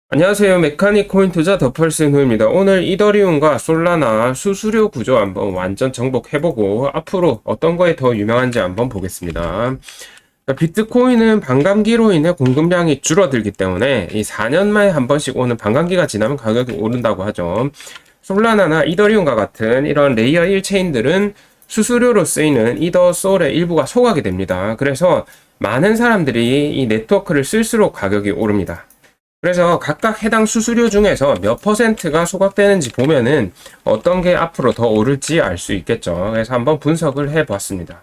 안녕하세요. 메카닉 코인 투자 더펄슨호입니다. 오늘 이더리움과 솔라나 수수료 구조 한번 완전 정복해보고 앞으로 어떤 거에 더 유명한지 한번 보겠습니다. 비트코인은 반감기로 인해 공급량이 줄어들기 때문에 이 4년 만에 한 번씩 오는 반감기가 지나면 가격이 오른다고 하죠. 솔라나나 이더리움과 같은 이런 레이어 1체인들은 수수료로 쓰이는 이더솔의 일부가 소각이 됩니다. 그래서 많은 사람들이 이 네트워크를 쓸수록 가격이 오릅니다. 그래서 각각 해당 수수료 중에서 몇 퍼센트가 소각되는지 보면은 어떤 게 앞으로 더 오를지 알 수 있겠죠. 그래서 한번 분석을 해 보았습니다.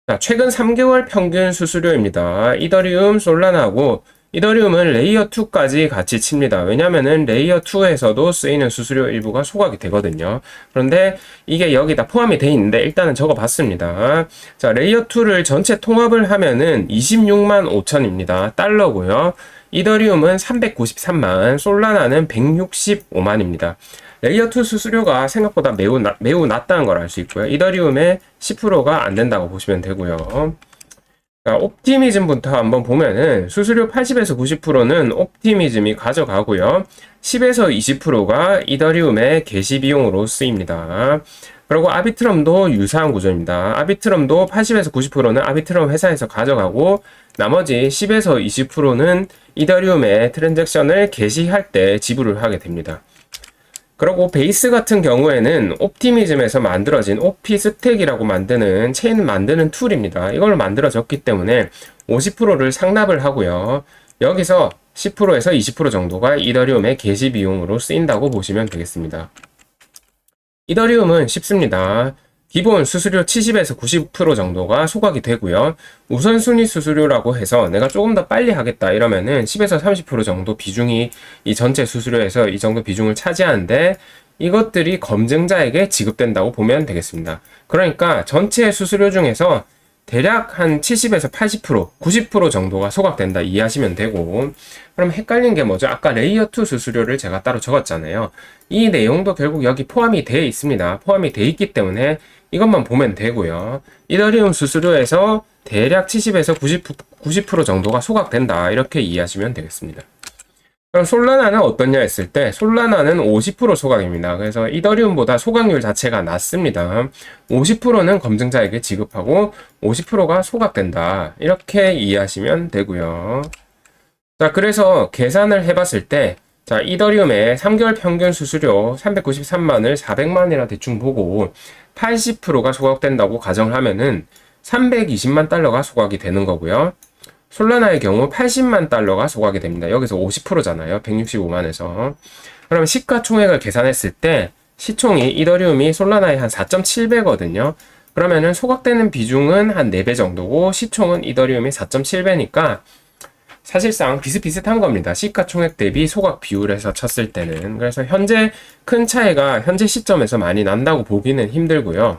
자, 최근 3개월 평균 수수료입니다. 이더리움, 솔라나하고 이더리움은 레이어 2까지 같이 칩니다. 왜냐면은 레이어 2에서도 쓰이는 수수료 일부가 소각이 되거든요. 그런데 이게 여기다 포함이 돼 있는데 일단은 적어 봤습니다. 자, 레이어 2를 전체 통합을 하면은 26만 5천입니다. 달러고요. 이더리움은 393만, 솔라나는 165만입니다. 레이어 2 수수료가 생각보다 매우 낮다는 걸 알 수 있고요. 이더리움의 10%가 안 된다고 보시면 되고요. 자, 옵티미즘부터 한번 보면은 수수료 80에서 90%는 옵티미즘이 가져가고요. 10에서 20%가 이더리움의 게시 비용으로 쓰입니다. 그리고 아비트럼도 유사한 구조입니다. 아비트럼도 80에서 90%는 아비트럼 회사에서 가져가고 나머지 10에서 20%는 이더리움의 트랜잭션을 게시할 때 지불을 하게 됩니다. 그리고 베이스 같은 경우에는 옵티미즘에서 만들어진 오피스택이라고 만드는 체인 만드는 툴입니다. 이걸 만들어졌기 때문에 50%를 상납을 하고요. 여기서 10%에서 20% 정도가 이더리움의 게시 비용으로 쓰인다고 보시면 되겠습니다. 이더리움은 쉽습니다. 기본 수수료 70에서 90% 정도가 소각이 되고요. 우선순위 수수료라고 해서 내가 조금 더 빨리 하겠다 이러면은 10에서 30% 정도 비중이 이 전체 수수료에서 이 정도 비중을 차지하는데 이것들이 검증자에게 지급된다고 보면 되겠습니다. 그러니까 전체 수수료 중에서 대략 한 70에서 80%, 90% 정도가 소각된다 이해하시면 되고, 그럼 헷갈린 게 뭐죠? 아까 레이어 2 수수료를 제가 따로 적었잖아요. 이 내용도 결국 여기 포함이 되어 있습니다. 포함이 되어 있기 때문에 이것만 보면 되고요. 이더리움 수수료에서 대략 70에서 90% 정도가 소각된다 이렇게 이해하시면 되겠습니다. 그럼 솔라나는 어떠냐 했을 때 솔라나는 50% 소각입니다. 그래서 이더리움보다 소각률 자체가 낮습니다. 50%는 검증자에게 지급하고 50%가 소각된다. 이렇게 이해하시면 되고요. 자, 그래서 계산을 해봤을 때 자, 이더리움의 3개월 평균 수수료 393만을 400만이라 대충 보고 80%가 소각된다고 가정을 하면은 320만 달러가 소각이 되는 거고요. 솔라나의 경우 80만 달러가 소각이 됩니다. 여기서 50%잖아요. 165만에서. 그럼 시가총액을 계산했을 때 시총이 이더리움이 솔라나의 한 4.7배거든요. 그러면은 소각되는 비중은 한 4배 정도고 시총은 이더리움이 4.7배니까 사실상 비슷비슷한 겁니다. 시가총액 대비 소각 비율에서 쳤을 때는. 그래서 현재 큰 차이가 현재 시점에서 많이 난다고 보기는 힘들고요.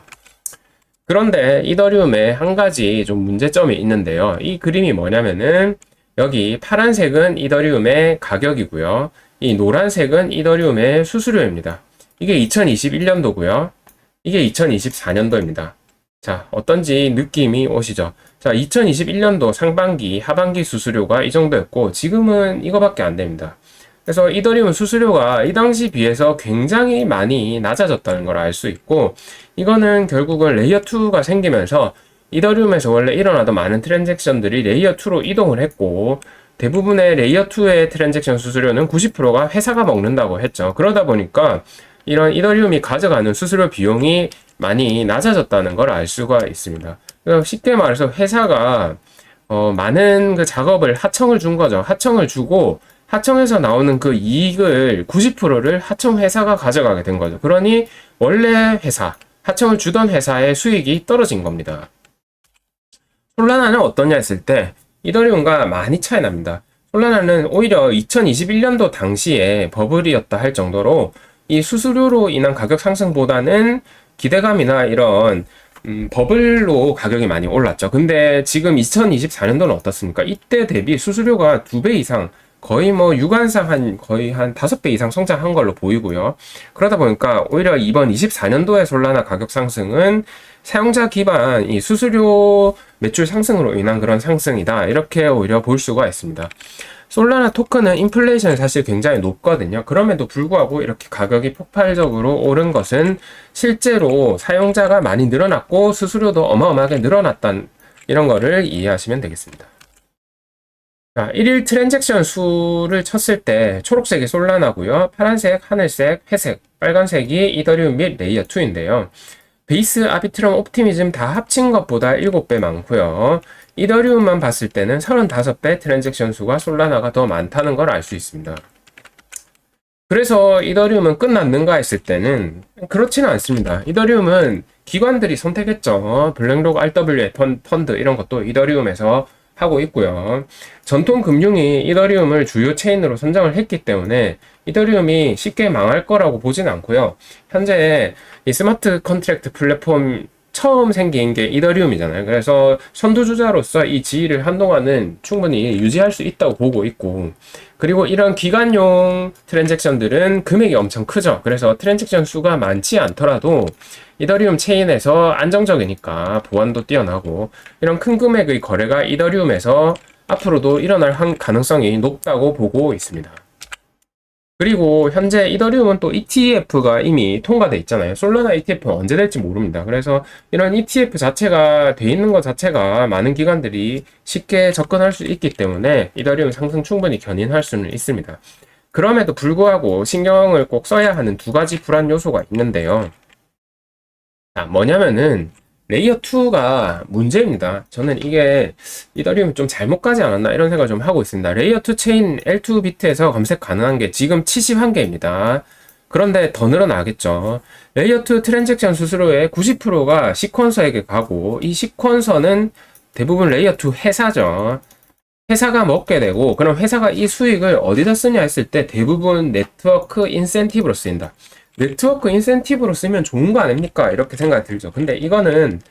그런데 이더리움에 한 가지 좀 문제점이 있는데요. 이 그림이 뭐냐면은 여기 파란색은 이더리움의 가격이고요. 이 노란색은 이더리움의 수수료입니다. 이게 2021년도고요. 이게 2024년도입니다. 자, 어떤지 느낌이 오시죠? 자, 2021년도 상반기, 하반기 수수료가 이 정도였고 지금은 이거밖에 안 됩니다. 그래서 이더리움 수수료가 이 당시 비해서 굉장히 많이 낮아졌다는 걸 알 수 있고 이거는 결국은 레이어 2가 생기면서 이더리움에서 원래 일어나던 많은 트랜잭션들이 레이어 2로 이동을 했고 대부분의 레이어 2의 트랜잭션 수수료는 90%가 회사가 먹는다고 했죠. 그러다 보니까 이런 이더리움이 가져가는 수수료 비용이 많이 낮아졌다는 걸 알 수가 있습니다. 그래서 쉽게 말해서 회사가 많은 그 작업을 하청을 준 거죠. 하청을 주고 하청에서 나오는 그 이익을 90%를 하청 회사가 가져가게 된 거죠. 그러니 원래 회사, 하청을 주던 회사의 수익이 떨어진 겁니다. 솔라나는 어떠냐 했을 때 이더리움과 많이 차이 납니다. 솔라나는 오히려 2021년도 당시에 버블이었다 할 정도로 이 수수료로 인한 가격 상승보다는 기대감이나 이런 버블로 가격이 많이 올랐죠. 근데 지금 2024년도는 어떻습니까? 이때 대비 수수료가 2배 이상 거의 뭐 유관상 거의 한 5배 이상 성장한 걸로 보이고요. 그러다 보니까 오히려 이번 24년도의 솔라나 가격 상승은 사용자 기반 이 수수료 매출 상승으로 인한 그런 상승이다. 이렇게 오히려 볼 수가 있습니다. 솔라나 토큰은 인플레이션이 사실 굉장히 높거든요. 그럼에도 불구하고 이렇게 가격이 폭발적으로 오른 것은 실제로 사용자가 많이 늘어났고 수수료도 어마어마하게 늘어났던 이런 거를 이해하시면 되겠습니다. 자, 1일 트랜잭션 수를 쳤을 때 초록색이 솔라나고요. 파란색, 하늘색, 회색, 빨간색이 이더리움 및 레이어 2인데요. 베이스, 아비트럼, 옵티미즘 다 합친 것보다 7배 많고요. 이더리움만 봤을 때는 35배 트랜잭션 수가 솔라나가 더 많다는 걸 알 수 있습니다. 그래서 이더리움은 끝났는가 했을 때는 그렇지는 않습니다. 이더리움은 기관들이 선택했죠. 블랙록 RWA 펀드 이런 것도 이더리움에서 하고 있고요. 전통 금융이 이더리움을 주요 체인으로 선정을 했기 때문에 이더리움이 쉽게 망할 거라고 보진 않고요. 현재 이 스마트 컨트랙트 플랫폼 처음 생긴 게 이더리움이잖아요. 그래서 선두주자로서 이 지위를 한동안은 충분히 유지할 수 있다고 보고 있고, 그리고 이런 기관용 트랜잭션들은 금액이 엄청 크죠. 그래서 트랜잭션 수가 많지 않더라도 이더리움 체인에서 안정적이니까 보안도 뛰어나고 이런 큰 금액의 거래가 이더리움에서 앞으로도 일어날 가능성이 높다고 보고 있습니다. 그리고 현재 이더리움은 또 ETF가 이미 통과돼 있잖아요. 솔라나 ETF는 언제 될지 모릅니다. 그래서 이런 ETF 자체가 돼 있는 것 자체가 많은 기관들이 쉽게 접근할 수 있기 때문에 이더리움 상승 충분히 견인할 수는 있습니다. 그럼에도 불구하고 신경을 꼭 써야 하는 두 가지 불안 요소가 있는데요. 뭐냐면은 레이어2가 문제입니다. 저는 이게 이더리움이 좀 잘못 가지 않았나 이런 생각을 좀 하고 있습니다. 레이어2 체인 L2 비트에서 검색 가능한 게 지금 71개입니다. 그런데 더 늘어나겠죠. 레이어2 트랜잭션 수수료의 90%가 시퀀서에게 가고 이 시퀀서는 대부분 레이어2 회사죠. 회사가 먹게 되고, 그럼 회사가 이 수익을 어디다 쓰냐 했을 때 대부분 네트워크 인센티브로 쓰인다. 네트워크 인센티브로 쓰면 좋은 거 아닙니까? 이렇게 생각이 들죠. 근데 이거는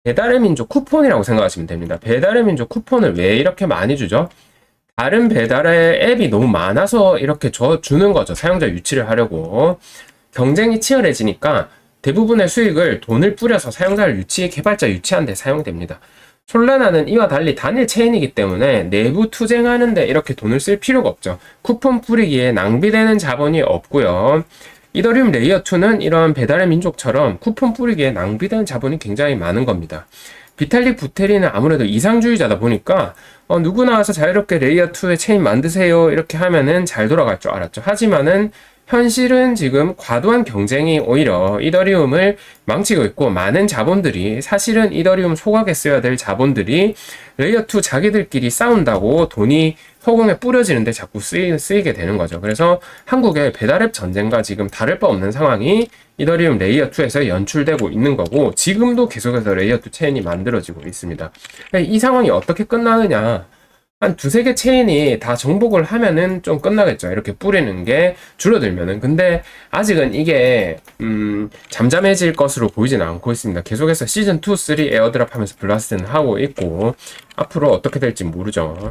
배달의 민족 쿠폰이라고 생각하시면 됩니다. 배달의 민족 쿠폰을 왜 이렇게 많이 주죠? 다른 배달의 앱이 너무 많아서 이렇게 주는 거죠. 사용자 유치를 하려고. 경쟁이 치열해지니까 대부분의 수익을 돈을 뿌려서 사용자를 개발자 유치하는 데 사용됩니다. 솔라나는 이와 달리 단일 체인이기 때문에 내부 투쟁하는데 이렇게 돈을 쓸 필요가 없죠. 쿠폰 뿌리기에 낭비되는 자본이 없고요. 이더리움 레이어2는 이런 배달의 민족처럼 쿠폰 뿌리기에 낭비되는 자본이 굉장히 많은 겁니다. 비탈릭 부테린은 아무래도 이상주의자다 보니까 누구나 와서 자유롭게 레이어2의 체인 만드세요 이렇게 하면은 잘 돌아갈 줄 알았죠. 하지만은 현실은 지금 과도한 경쟁이 오히려 이더리움을 망치고 있고, 많은 자본들이 사실은 이더리움 소각에 써야 될 자본들이 레이어2 자기들끼리 싸운다고 돈이 허공에 뿌려지는데 자꾸 쓰이게 되는 거죠. 그래서 한국의 배달앱 전쟁과 지금 다를 바 없는 상황이 이더리움 레이어2에서 연출되고 있는 거고, 지금도 계속해서 레이어2 체인이 만들어지고 있습니다. 이 상황이 어떻게 끝나느냐, 한 두세 개 체인이 다 정복을 하면은 좀 끝나겠죠. 이렇게 뿌리는 게 줄어들면은. 근데 아직은 이게 잠잠해질 것으로 보이지는 않고 있습니다. 계속해서 시즌 2, 3 에어드랍 하면서 블라스트는 하고 있고, 앞으로 어떻게 될지 모르죠.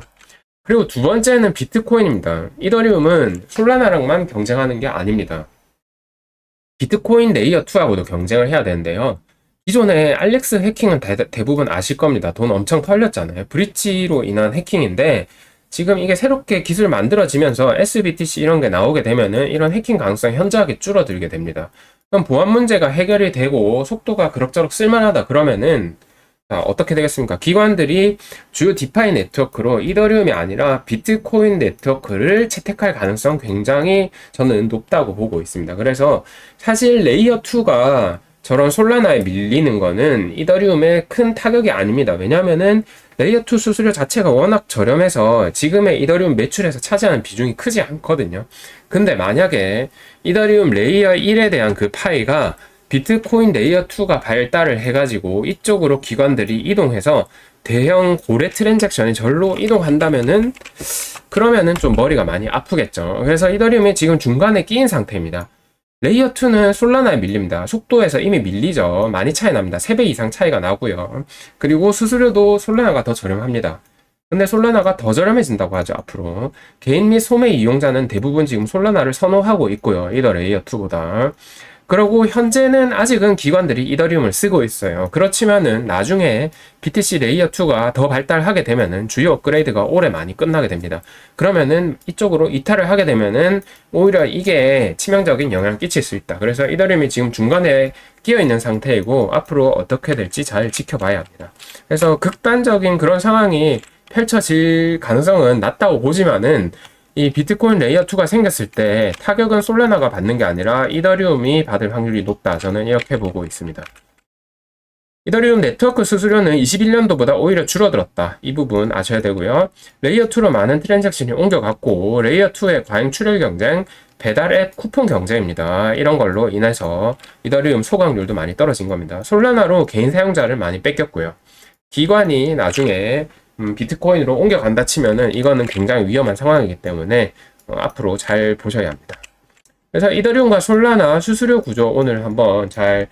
그리고 두 번째는 비트코인입니다. 이더리움은 솔라나랑만 경쟁하는 게 아닙니다. 비트코인 레이어2하고도 경쟁을 해야 되는데요. 기존에 알렉스 해킹은 대부분 아실 겁니다. 돈 엄청 털렸잖아요. 브리치로 인한 해킹인데, 지금 이게 새롭게 기술 만들어지면서 SBTC 이런 게 나오게 되면은 이런 해킹 가능성이 현저하게 줄어들게 됩니다. 그럼 보안 문제가 해결이 되고 속도가 그럭저럭 쓸만하다 그러면은 어떻게 되겠습니까? 기관들이 주요 디파이 네트워크로 이더리움이 아니라 비트코인 네트워크를 채택할 가능성 굉장히 저는 높다고 보고 있습니다. 그래서 사실 레이어2가 저런 솔라나에 밀리는 거는 이더리움에 큰 타격이 아닙니다. 왜냐면은 레이어2 수수료 자체가 워낙 저렴해서 지금의 이더리움 매출에서 차지하는 비중이 크지 않거든요. 근데 만약에 이더리움 레이어 1에 대한 그 파이가 비트코인 레이어2가 발달을 해가지고 이쪽으로 기관들이 이동해서 대형 고래 트랜잭션이 절로 이동한다면은 그러면은 좀 머리가 많이 아프겠죠. 그래서 이더리움이 지금 중간에 끼인 상태입니다. 레이어2는 솔라나에 밀립니다. 속도에서 이미 밀리죠. 많이 차이 납니다. 3배 이상 차이가 나고요. 그리고 수수료도 솔라나가 더 저렴합니다. 근데 솔라나가 더 저렴해진다고 하죠, 앞으로. 개인 및 소매 이용자는 대부분 지금 솔라나를 선호하고 있고요. 이더 레이어2보다. 그리고 현재는 아직은 기관들이 이더리움을 쓰고 있어요. 그렇지만은 나중에 BTC 레이어 2가 더 발달하게 되면은 주요 업그레이드가 올해 많이 끝나게 됩니다. 그러면은 이쪽으로 이탈을 하게 되면은 오히려 이게 치명적인 영향을 끼칠 수 있다. 그래서 이더리움이 지금 중간에 끼어 있는 상태이고 앞으로 어떻게 될지 잘 지켜봐야 합니다. 그래서 극단적인 그런 상황이 펼쳐질 가능성은 낮다고 보지만은 이 비트코인 레이어 2가 생겼을 때 타격은 솔라나가 받는 게 아니라 이더리움이 받을 확률이 높다. 저는 이렇게 보고 있습니다. 이더리움 네트워크 수수료는 21년도보다 오히려 줄어들었다. 이 부분 아셔야 되고요. 레이어 2로 많은 트랜잭션이 옮겨갔고 레이어 2의 과잉 출혈 경쟁, 배달 앱 쿠폰 경쟁입니다. 이런 걸로 인해서 이더리움 소각률도 많이 떨어진 겁니다. 솔라나로 개인 사용자를 많이 뺏겼고요. 기관이 나중에 비트코인으로 옮겨간다 치면은 이거는 굉장히 위험한 상황이기 때문에 앞으로 잘 보셔야 합니다. 그래서 이더리움과 솔라나 수수료 구조 오늘 한번 잘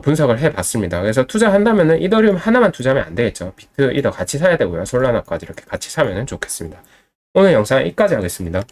분석을 해봤습니다. 그래서 투자한다면은 이더리움 하나만 투자하면 안 되겠죠. 비트 이더 같이 사야 되고요. 솔라나까지 이렇게 같이 사면은 좋겠습니다. 오늘 영상 여기까지 하겠습니다.